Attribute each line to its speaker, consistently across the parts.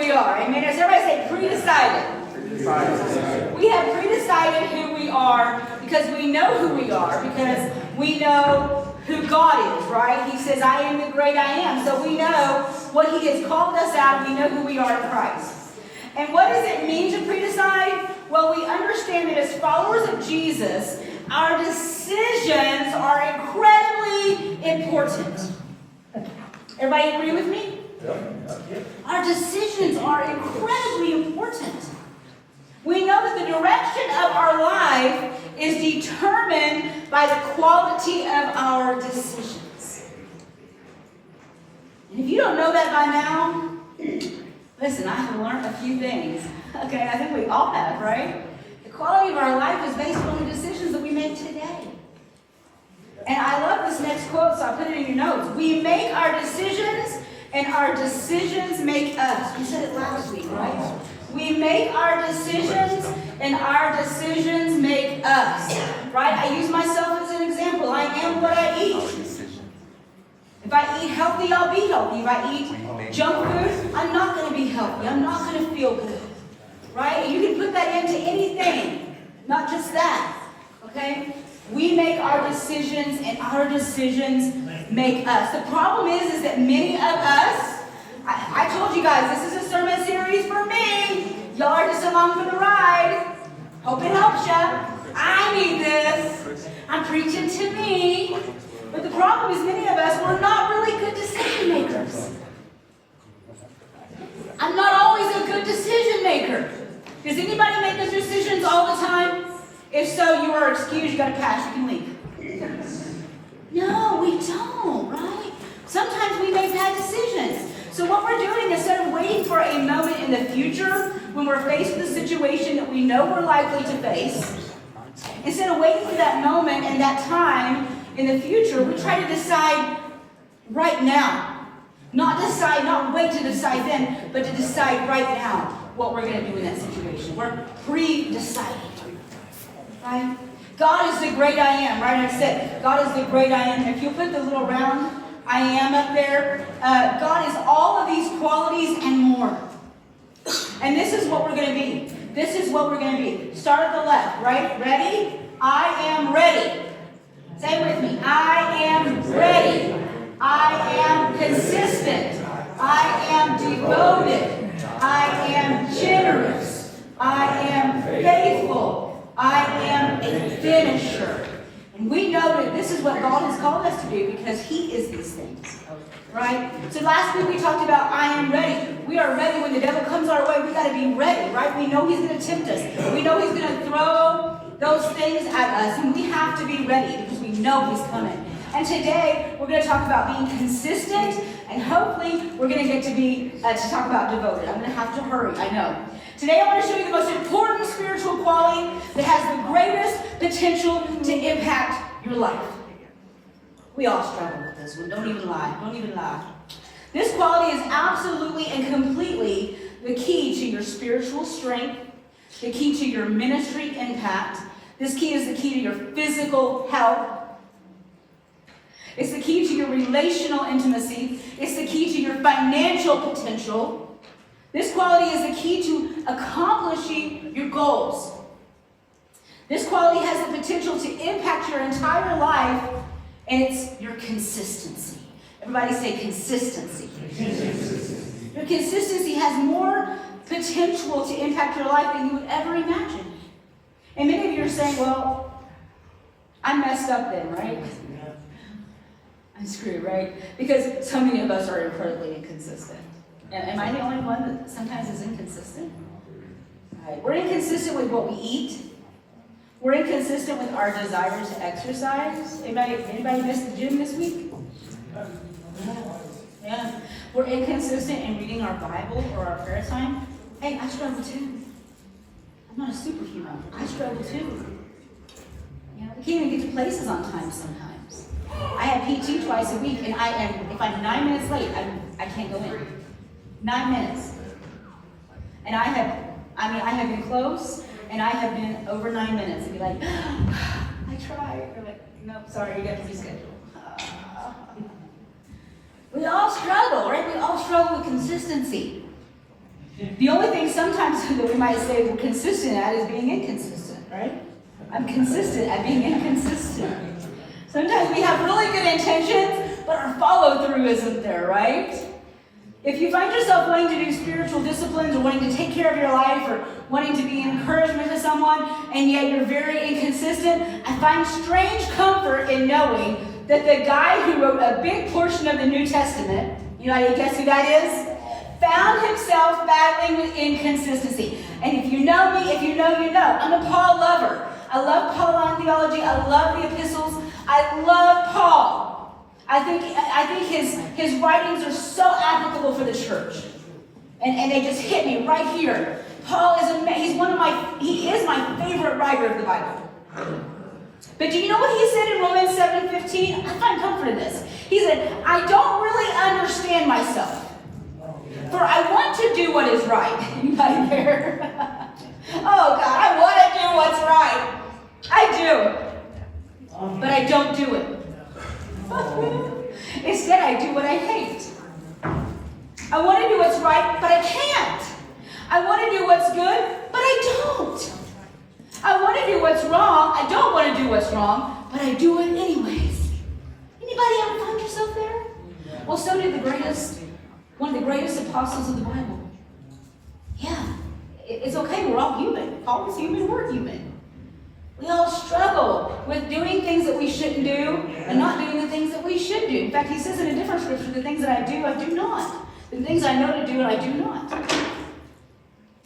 Speaker 1: we are. Amen. Does everybody say pre-decided? We have pre-decided who we are because we know who we are, because we know who God is, right? He says, I am the great I am. So we know what He has called us out. We know who we are in Christ. And what does it mean to pre-decide? Well, we understand that as followers of Jesus, our decisions are incredibly important. Everybody agree with me? Our decisions are incredibly important. We know that the direction of our life is determined by the quality of our decisions. And if you don't know that by now, listen, I have learned a few things. Okay, I think we all have, right? The quality of our life is based on the decisions that we make today. And I love this next quote, so I put it in your notes. We make our decisions, and our decisions make us. We said it last week, right? We make our decisions, and our decisions make us. Right? I use myself as an example. I am what I eat. If I eat healthy, I'll be healthy. If I eat junk food, I'm not going to be healthy. I'm not going to feel good. Right? And you can put that into anything, not just that. Okay? We make our decisions, and our decisions make us. The problem is that many of us, I told you guys, this is a sermon series for me. Y'all are just along for the ride. Hope it helps you. I need this. I'm preaching to me. But the problem is many of us, we're not really good decision makers. I'm not always a good decision maker. Does anybody make those decisions all the time? If so, you are excused. You got to pass. You can leave. No, we don't, right? Sometimes we make bad decisions. So what we're doing, instead of waiting for a moment in the future when we're faced with a situation that we know we're likely to face, instead of waiting for that moment and that time in the future, we try to decide right now. Not wait to decide then, but to decide right now what we're going to do in that situation. We're pre-deciding. Right? God is the great I am, right? I said, God is the great I am. If you put the little round I am up there, God is all of these qualities and more. And this is what we're going to be. This is what we're going to be. Start at the left, right? Ready? I am ready. Say it with me. I am ready. I am consistent. I am devoted. I am generous. I am faithful. I am a finisher. And we know that this is what God has called us to do because He is these things. Right? So last week we talked about I am ready. We are ready when the devil comes our way. We got to be ready, right? We know he's going to tempt us. We know he's going to throw those things at us. And we have to be ready because we know he's coming. And today we're going to talk about being consistent. And hopefully we're going to get to talk about devoted. I'm going to have to hurry, I know. Today I want to show you the most important spiritual quality that has the greatest potential to impact your life. We all struggle with this one. Don't even lie. Don't even lie. This quality is absolutely and completely the key to your spiritual strength, the key to your ministry impact. This key is the key to your physical health. It's the key to your relational intimacy. It's the key to your financial potential. This quality is the key to accomplishing your goals. This quality has the potential to impact your entire life, and it's your consistency. Everybody say consistency. Your consistency has more potential to impact your life than you would ever imagine. And many of you are saying, well, I messed up then, right? I'm screwed, right? Because so many of us are incredibly inconsistent. Am I the only one that sometimes is inconsistent? Right. We're inconsistent with what we eat. We're inconsistent with our desire to exercise. Anybody miss the gym this week? Yeah. We're inconsistent in reading our Bible or our prayer time. Hey, I struggle too. I'm not a superhuman. I struggle too. You know, we can't even get to places on time sometimes. I have PT twice a week, and if I'm 9 minutes late, I can't go in. 9 minutes. And I have been close, and I have been over 9 minutes, and be like, I tried. Or like, nope, sorry, you got to reschedule. We all struggle, right? We all struggle with consistency. The only thing sometimes that we might say we're consistent at is being inconsistent, right? I'm consistent at being inconsistent. Sometimes we have really good intentions, but our follow-through isn't there, right? If you find yourself wanting to do spiritual disciplines or wanting to take care of your life or wanting to be an encouragement to someone, and yet you're very inconsistent, I find strange comfort in knowing that the guy who wrote a big portion of the New Testament, you know, guess who that is? Found himself battling with inconsistency. And if you know me, if you know, you know. I'm a Paul lover. I love Pauline theology. I love the epistles. I love Paul. I think his writings are so applicable for the church. And they just hit me right here. Paul is he is my favorite writer of the Bible. But do you know what he said in Romans 7:15? I find comfort in this. He said, I don't really understand myself. For I want to do what is right. Anybody there? Oh God, I want to do what's right. I do. But I don't do it. Instead, I do what I hate. I want to do what's right, but I can't. I want to do what's good, but I don't. I want to do what's wrong. I don't want to do what's wrong, but I do it anyways. Anybody ever find yourself there? Well, so did one of the greatest apostles of the Bible. Yeah, it's okay. We're all human. Paul was human. We're human. We all struggle with doing things that we shouldn't do and not doing the things that we should do. In fact, he says in a different scripture, the things that I do not. The things I know to do, I do not.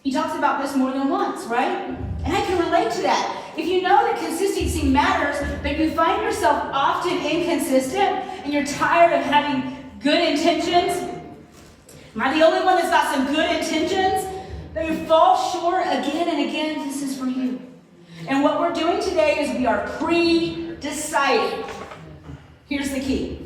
Speaker 1: He talks about this more than once, right? And I can relate to that. If you know that consistency matters, but you find yourself often inconsistent and you're tired of having good intentions, am I the only one that's got some good intentions? That you fall short again and again, this is for you. And what we're doing today is we are pre-deciding. Here's the key.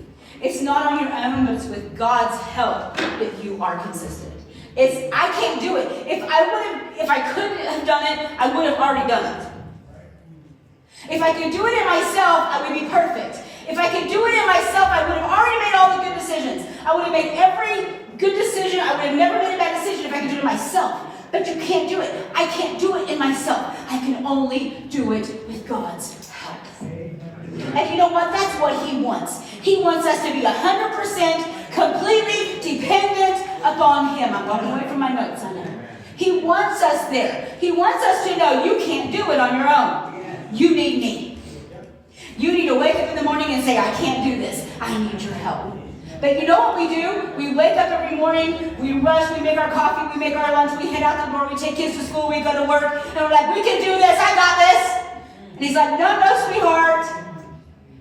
Speaker 1: It's not on your own, but it's with God's help that you are consistent. I can't do it. If I couldn't have done it, I would have already done it. If I could do it in myself, I would be perfect. If I could do it in myself, I would have already made all the good decisions. I would have made every good decision. I would have never made a bad decision if I could do it myself. But you can't do it. I can't do it in myself. I can only do it with God's help. And you know what? That's what He wants. He wants us to be 100% completely dependent upon Him. I'm walking away from my notes, I know. He wants us there. He wants us to know you can't do it on your own. You need me. You need to wake up in the morning and say, I can't do this. I need your help. But you know what we do? We wake up every morning, we rush, we make our coffee, we make our lunch, we head out the door, we take kids to school, we go to work, and we're like, we can do this, I got this. And He's like, no, sweetheart.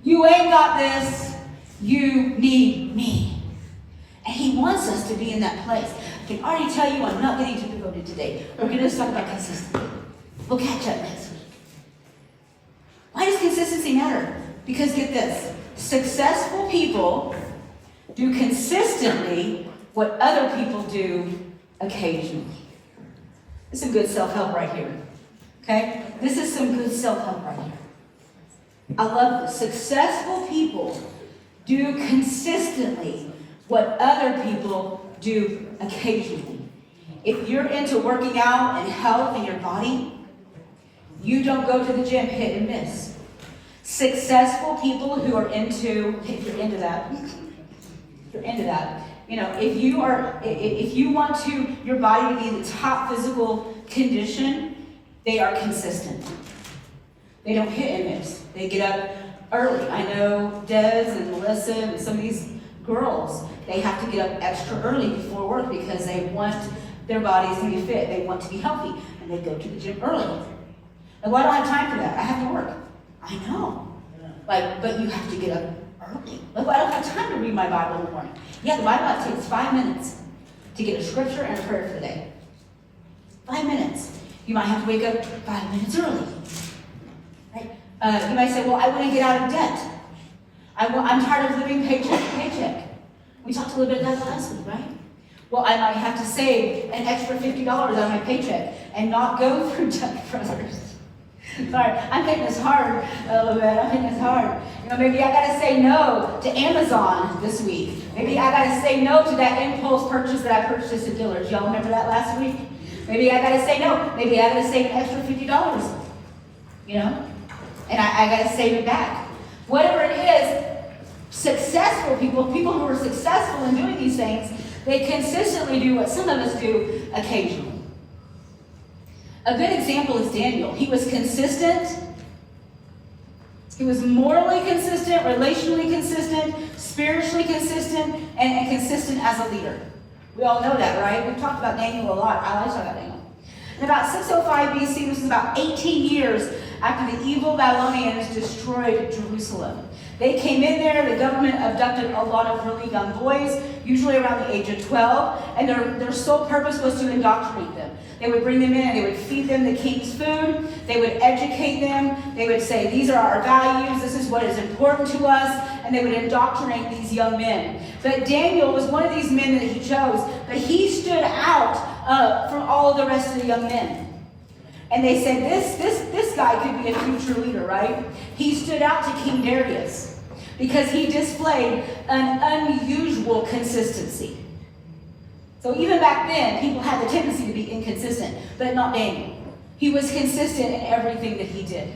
Speaker 1: You ain't got this. You need me. And He wants us to be in that place. I can already tell you I'm not getting too devoted today. We're going to talk about consistency. We'll catch up next week. Why does consistency matter? Because get this. Successful people do consistently what other people do occasionally. This is some good self-help right here. Okay? This is some good self-help right here. I love this. Successful people do consistently what other people do occasionally. If you're into working out and health in your body, you don't go to the gym hit and miss. Successful people who are if you're into that, you know, if you want your body to be in the top physical condition, they are consistent. They don't hit and miss. They get up early. I know Des and Melissa and some of these girls, they have to get up extra early before work because they want their bodies to be fit. They want to be healthy. And they go to the gym early. Like, well, I don't have time for that. I have to work. I know. But you have to get up early. Like, well, I don't have time to read my Bible in the morning. Yeah, the Bible takes 5 minutes to get a scripture and a prayer for the day. 5 minutes. You might have to wake up 5 minutes early. Right? You might say, well, I want to get out of debt. I'm tired of living paycheck to paycheck. We talked a little bit about that last week, right? Well, I might have to save an extra $50 on my paycheck and not go through Dutch Brothers. Sorry, I'm hitting this hard a little bit. I'm hitting this hard. Maybe I got to say no to Amazon this week. Maybe I got to say no to that impulse purchase that I purchased at Dillard's. Y'all remember that last week? Maybe I got to say no. Maybe I got to save an extra $50. And I got to save it back. Whatever it is, successful people who are successful in doing these things, they consistently do what some of us do occasionally. A good example is Daniel. He was consistent. He was morally consistent, relationally consistent, spiritually consistent, and consistent as a leader. We all know that, right? We've talked about Daniel a lot. I like to talk about Daniel. In about 605 BC, this is about 18 years after the evil Babylonians destroyed Jerusalem. They came in there, the government abducted a lot of really young boys, usually around the age of 12, and their sole purpose was to indoctrinate them. They would bring them in and they would feed them the king's food. They would educate them. They would say, these are our values. This is what is important to us. And they would indoctrinate these young men. But Daniel was one of these men that he chose. But he stood out from all of the rest of the young men. And they said, this guy could be a future leader, right? He stood out to King Darius because he displayed an unusual consistency. So even back then, people had the tendency to be inconsistent, but not Daniel. He was consistent in everything that he did.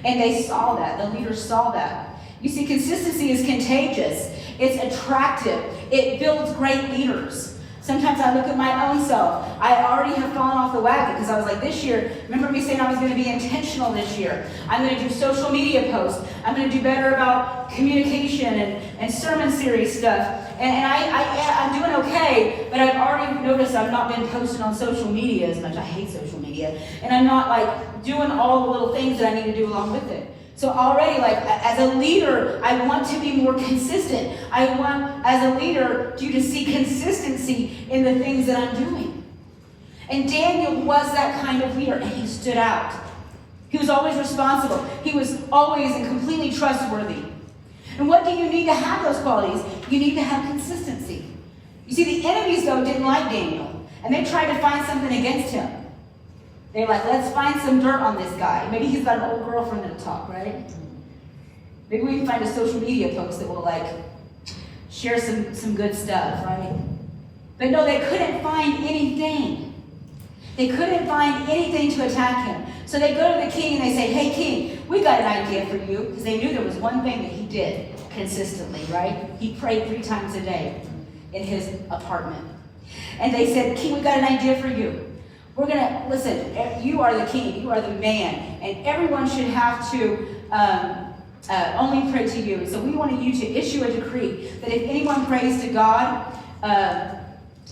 Speaker 1: And they saw that. The leaders saw that. You see, consistency is contagious. It's attractive. It builds great leaders. Sometimes I look at my own self. I already have fallen off the wagon because I was like, this year, remember me saying I was going to be intentional this year. I'm going to do social media posts. I'm going to do better about communication and sermon series stuff. And I'm doing okay, but I've already noticed I've not been posting on social media as much. I hate social media. And I'm not like doing all the little things that I need to do along with it. So already, like, as a leader, I want to be more consistent. I want, as a leader, you to see consistency in the things that I'm doing. And Daniel was that kind of leader, and he stood out. He was always responsible. He was always and completely trustworthy. And what do you need to have those qualities? You need to have consistency. You see, the enemies, though, didn't like Daniel, and they tried to find something against him. They're like, let's find some dirt on this guy. Maybe he's got an old girlfriend that'll talk, right? Maybe we can find a social media post that will, like, share some good stuff, right? But no, they couldn't find anything. They couldn't find anything to attack him. So they go to the king and they say, hey, king, we got an idea for you. Because they knew there was one thing that he did consistently, right? He prayed 3 times a day in his apartment. And they said, king, we got an idea for you. We're going to, listen, you are the king, you are the man, and everyone should have to only pray to you. So we want you to issue a decree that if anyone prays to God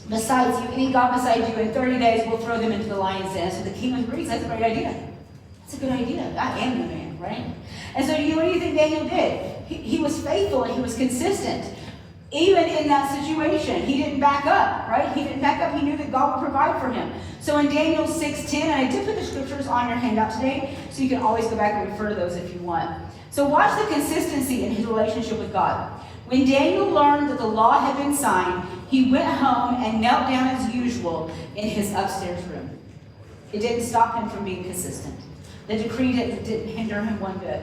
Speaker 1: besides you, any God besides you, in 30 days, we'll throw them into the lion's den. So the king agrees, that's a great idea. That's a good idea. I am the man, right? And so what do you think Daniel did? He was faithful and he was consistent. Even in that situation, he didn't back up, right? He didn't back up. He knew that God would provide for him. So in Daniel 6:10, and I did put the scriptures on your handout today, so you can always go back and refer to those if you want. So watch the consistency in his relationship with God. When Daniel learned that the law had been signed, he went home and knelt down as usual in his upstairs room. It didn't stop him from being consistent. The decree didn't hinder him one bit.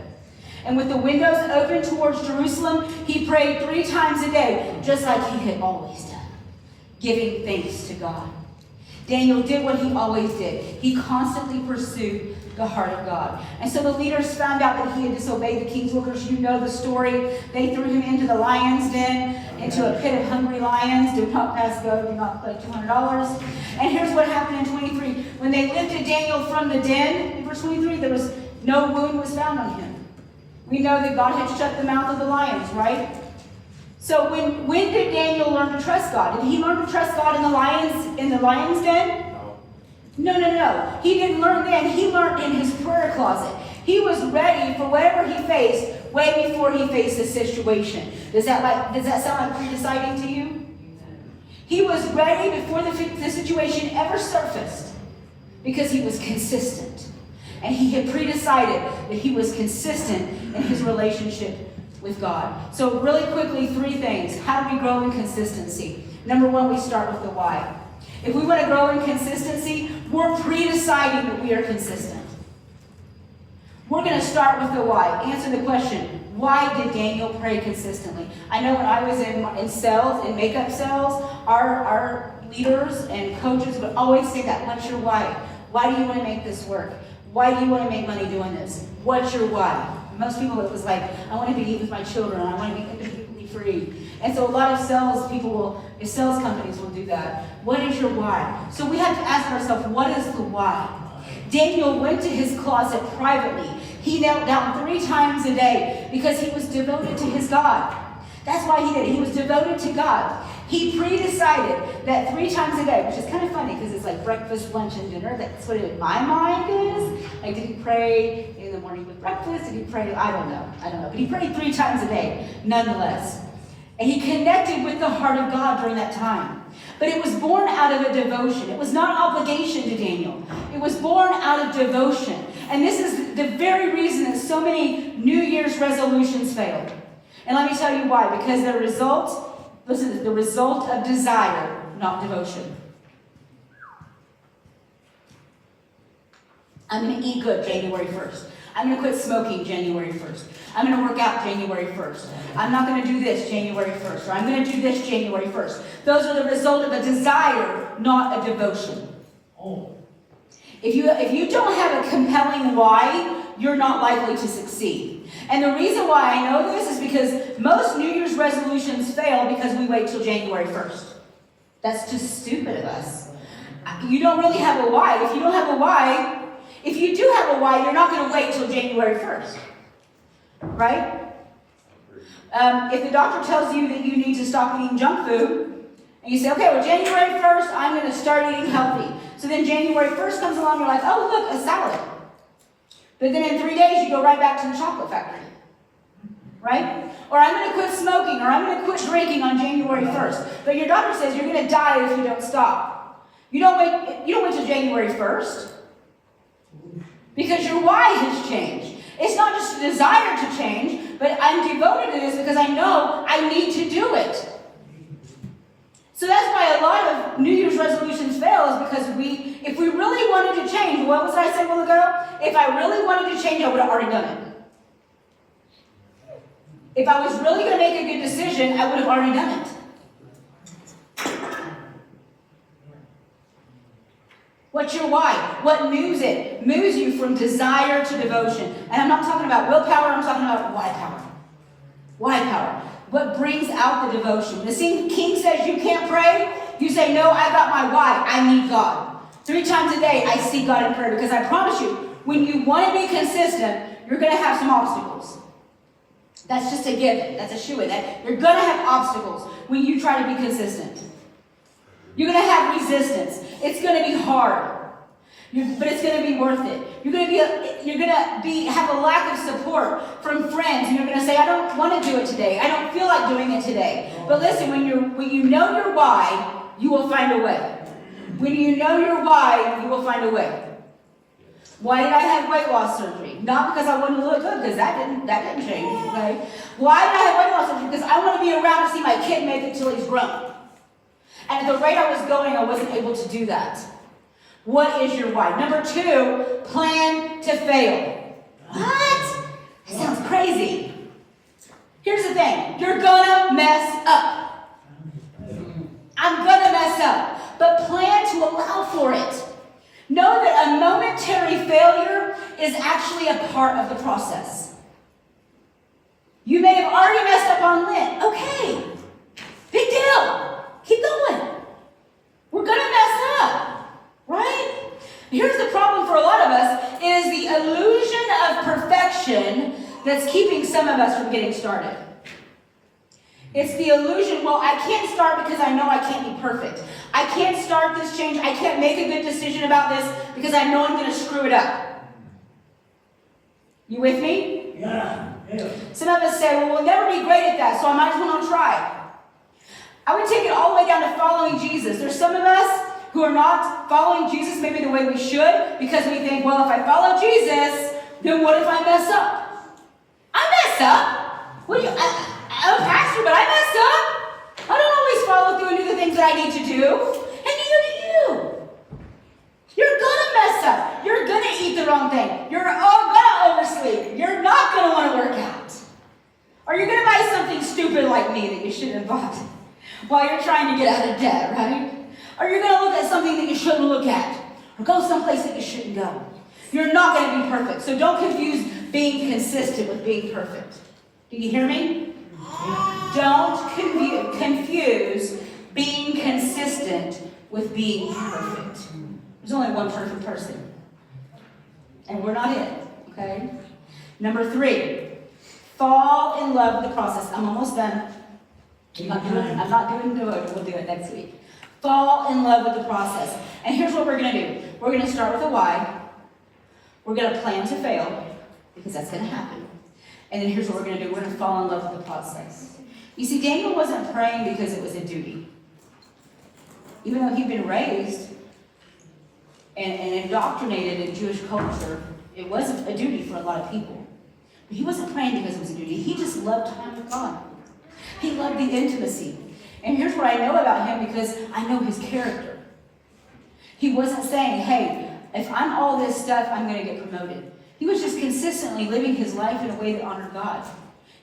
Speaker 1: And with the windows open towards Jerusalem, he prayed 3 times a day, just like he had always done, giving thanks to God. Daniel did what he always did. He constantly pursued the heart of God. And so the leaders found out that he had disobeyed the king's orders. You know the story. They threw him into the lion's den, into a pit of hungry lions. Do not pass go, do not collect $200. And here's what happened in 23. When they lifted Daniel from the den, in verse 23, there was no wound was found on him. We know that God had shut the mouth of the lions, right? So when did Daniel learn to trust God? Did he learn to trust God in the lion's den? No. He didn't learn then. He learned in his prayer closet. He was ready for whatever he faced way before he faced the situation. Does that sound like pre-deciding to you? He was ready before the situation ever surfaced because he was consistent. And he had pre-decided that he was consistent in his relationship with God. So really quickly, 3 things. How do we grow in consistency? Number 1, we start with the why. If we want to grow in consistency, we're pre-deciding that we are consistent. We're going to start with the why. Answer the question, why did Daniel pray consistently? I know when I was in sales, in makeup sales, our leaders and coaches would always say that. What's your why? Why do you want to make this work? Why do you want to make money doing this? What's your why? Most people, it was like, I want to be with my children. I want to be independently free. And so a lot of sales companies will do that. What is your why? So we have to ask ourselves, what is the why? Daniel went to his closet privately. He knelt down 3 times a day because he was devoted to his God. That's why he did it. He was devoted to God. He pre-decided that 3 times a day, which is kind of funny because it's like breakfast, lunch, and dinner. That's what it in my mind is. Like, did he pray in the morning with breakfast? Did he pray? I don't know. But he prayed 3 times a day, nonetheless. And he connected with the heart of God during that time. But it was born out of a devotion. It was not obligation to Daniel. It was born out of devotion. And this is the very reason that so many New Year's resolutions failed. And let me tell you why. Because the result of desire, not devotion. I'm going to eat good January 1st. I'm going to quit smoking January 1st. I'm going to work out January 1st. I'm not going to do this January 1st. Or I'm going to do this January 1st. Those are the result of a desire, not a devotion. If you don't have a compelling why, you're not likely to succeed. And the reason why I know this is because most New Year's resolutions fail because we wait till January 1st. That's just stupid of us. You don't really have a why. If you don't have a why, if you do have a why, you're not going to wait till January 1st. Right? If the doctor tells you that you need to stop eating junk food, and you say, okay, well, January 1st, I'm going to start eating healthy. So then January 1st comes along, you're like, oh, look, a salad. But then in 3 days, you go right back to the chocolate factory. Right? Or I'm going to quit smoking, or I'm going to quit drinking on January 1st. But your doctor says you're going to die if you don't stop. You don't wait till January 1st. Because your why has changed. It's not just a desire to change, but I'm devoted to this because I know I need to do it. So that's why a lot of New Year's resolutions fail, is because if we really wanted to change, what was I saying a while ago? If I really wanted to change, I would have already done it. If I was really going to make a good decision, I would have already done it. What's your why? What moves it? Moves you from desire to devotion. And I'm not talking about willpower, I'm talking about why power. Why power. What brings out the devotion? When the king says you can't pray, you say, no, I got my why. I need God. 3 times a day, I seek God in prayer, because I promise you, when you want to be consistent, you're going to have some obstacles. That's just a given. That's a shoo-in. You're going to have obstacles when you try to be consistent. You're going to have resistance. It's going to be hard, but it's going to be worth it. You're going to have a lack of support from friends, and you're going to say, I don't want to do it today. I don't feel like doing it today. But listen, when you know your why, you will find a way. When you know your why, you will find a way. Why did I have weight loss surgery? Not because I wanted to look good, because that didn't change. Okay? Why did I have weight loss surgery? Because I want to be around to see my kid make it till he's grown. And at the rate I was going, I wasn't able to do that. What is your why? Number 2, plan to fail. What? That sounds crazy. Here's the thing. You're gonna mess up. I'm gonna mess up. But plan to allow for it. Know that a momentary failure is actually a part of the process. You may have already messed up on Lent. Okay. Big deal. Keep going. We're going to mess up, right? Here's the problem for a lot of us, is the illusion of perfection that's keeping some of us from getting started. It's the illusion, well, I can't start because I know I can't be perfect. I can't start this change. I can't make a good decision about this because I know I'm going to screw it up. You with me?
Speaker 2: Yeah.
Speaker 1: Some of us say, well, we'll never be great at that, so I might as well not try. I would take it all the way down to following Jesus. There's some of us who are not following Jesus maybe the way we should, because we think, well, if I follow Jesus, then what if I mess up? I mess up. I'm a pastor, but I mess up. I don't always follow through and do the things that I need to do. And neither do you. You're going to mess up. You're going to eat the wrong thing. You're all going to oversleep. stupid like me that you shouldn't have bought while you're trying to get out of debt, right? Or you're going to look at something that you shouldn't look at, or go someplace that you shouldn't go. You're not going to be perfect. So don't confuse being consistent with being perfect. Do you hear me? Don't confuse being consistent with being perfect. There's only one perfect person. And we're not it, okay? Number 3, fall in love with the process. I'm almost done. I'm not doing it. We'll do it next week. Fall in love with the process. And here's what we're going to do. We're going to start with a why. We're going to plan to fail, because that's going to happen. And then here's what we're going to do. We're going to fall in love with the process. You see, Daniel wasn't praying because it was a duty. Even though he'd been raised and indoctrinated in Jewish culture, it wasn't a duty for a lot of people. But he wasn't praying because it was a duty. He just loved time with God. He loved the intimacy. And here's what I know about him, because I know his character. He wasn't saying, hey, if I'm all this stuff, I'm going to get promoted. He was just consistently living his life in a way that honored God.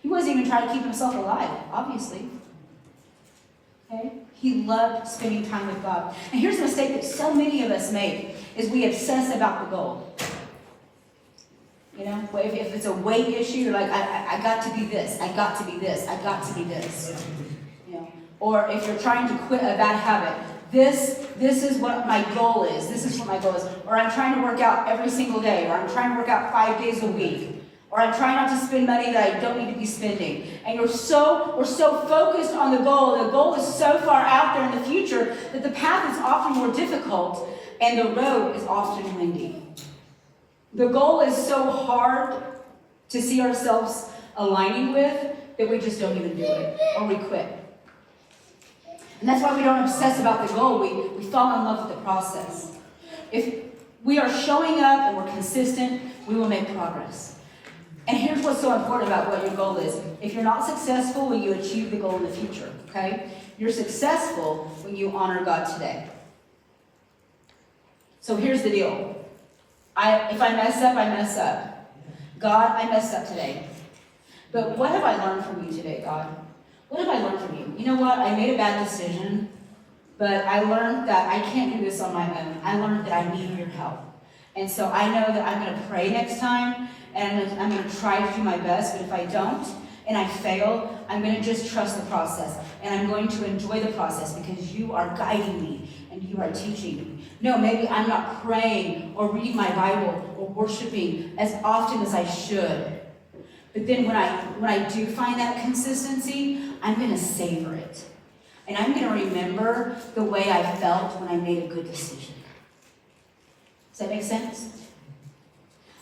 Speaker 1: He wasn't even trying to keep himself alive, obviously. Okay? He loved spending time with God. And here's a mistake that so many of us make, is we obsess about the goal. You know, if it's a weight issue, you're like, I got to be this, I got to be this, I got to be this. You know, or if you're trying to quit a bad habit, this is what my goal is. This is what my goal is. Or I'm trying to work out every single day, or I'm trying to work out 5 days a week. Or I'm trying not to spend money that I don't need to be spending. And we're so focused on the goal. The goal is so far out there in the future that the path is often more difficult and the road is often windy. The goal is so hard to see ourselves aligning with that we just don't even do it, or we quit. And that's why we don't obsess about the goal. We fall in love with the process. If we are showing up and we're consistent, we will make progress. And here's what's so important about what your goal is. If you're not successful when you achieve the goal in the future, okay? You're successful when you honor God today. So here's the deal. If I mess up, I mess up. God, I messed up today. But what have I learned from you today, God? What have I learned from you? You know what? I made a bad decision, but I learned that I can't do this on my own. I learned that I need your help. And so I know that I'm going to pray next time, and I'm going to try to do my best, but if I don't, and I fail, I'm going to just trust the process. And I'm going to enjoy the process because you are guiding me and you are teaching me. No, maybe I'm not praying or reading my Bible or worshiping as often as I should. But then when I do find that consistency, I'm going to savor it. And I'm going to remember the way I felt when I made a good decision. Does that make sense?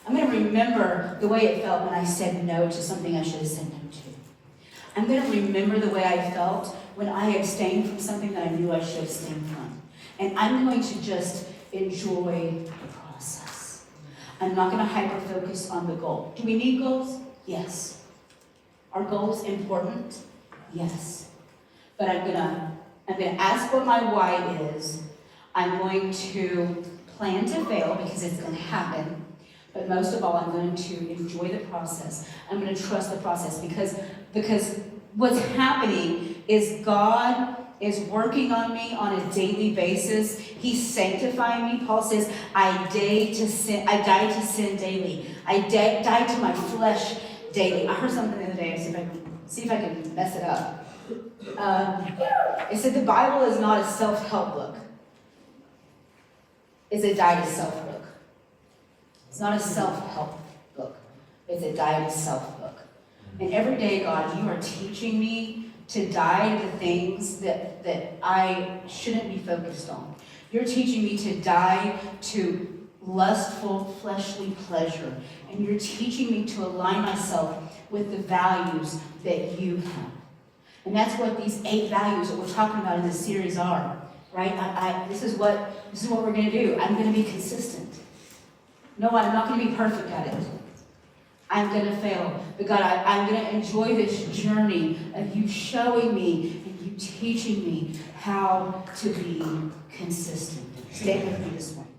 Speaker 1: I'm going to remember the way it felt when I said no to something I should have said no to. I'm going to remember the way I felt when I abstained from something that I knew I should abstain from. And I'm going to just enjoy the process. I'm not going to hyper-focus on the goal. Do we need goals? Yes. Are goals important? Yes. But I'm gonna ask what my why is. I'm going to plan to fail because it's going to happen. But most of all, I'm going to enjoy the process. I'm going to trust the process because what's happening is God is working on me on a daily basis. He's sanctifying me. Paul says, I die to sin daily. I die to my flesh daily. I heard something the other day. See if I can mess it up. It said the Bible is not a self-help book. It's a die to self book. It's not a self-help book. It's a die to self book. And every day, God, you are teaching me to die to the things that I shouldn't be focused on. You're teaching me to die to lustful, fleshly pleasure. And you're teaching me to align myself with the values that you have. And that's what these 8 values that we're talking about in this series are, right? This is what we're going to do. I'm going to be consistent. No, I'm not going to be perfect at it. I'm going to fail. But God, I'm going to enjoy this journey of you showing me and you teaching me how to be consistent. Stay with me this morning.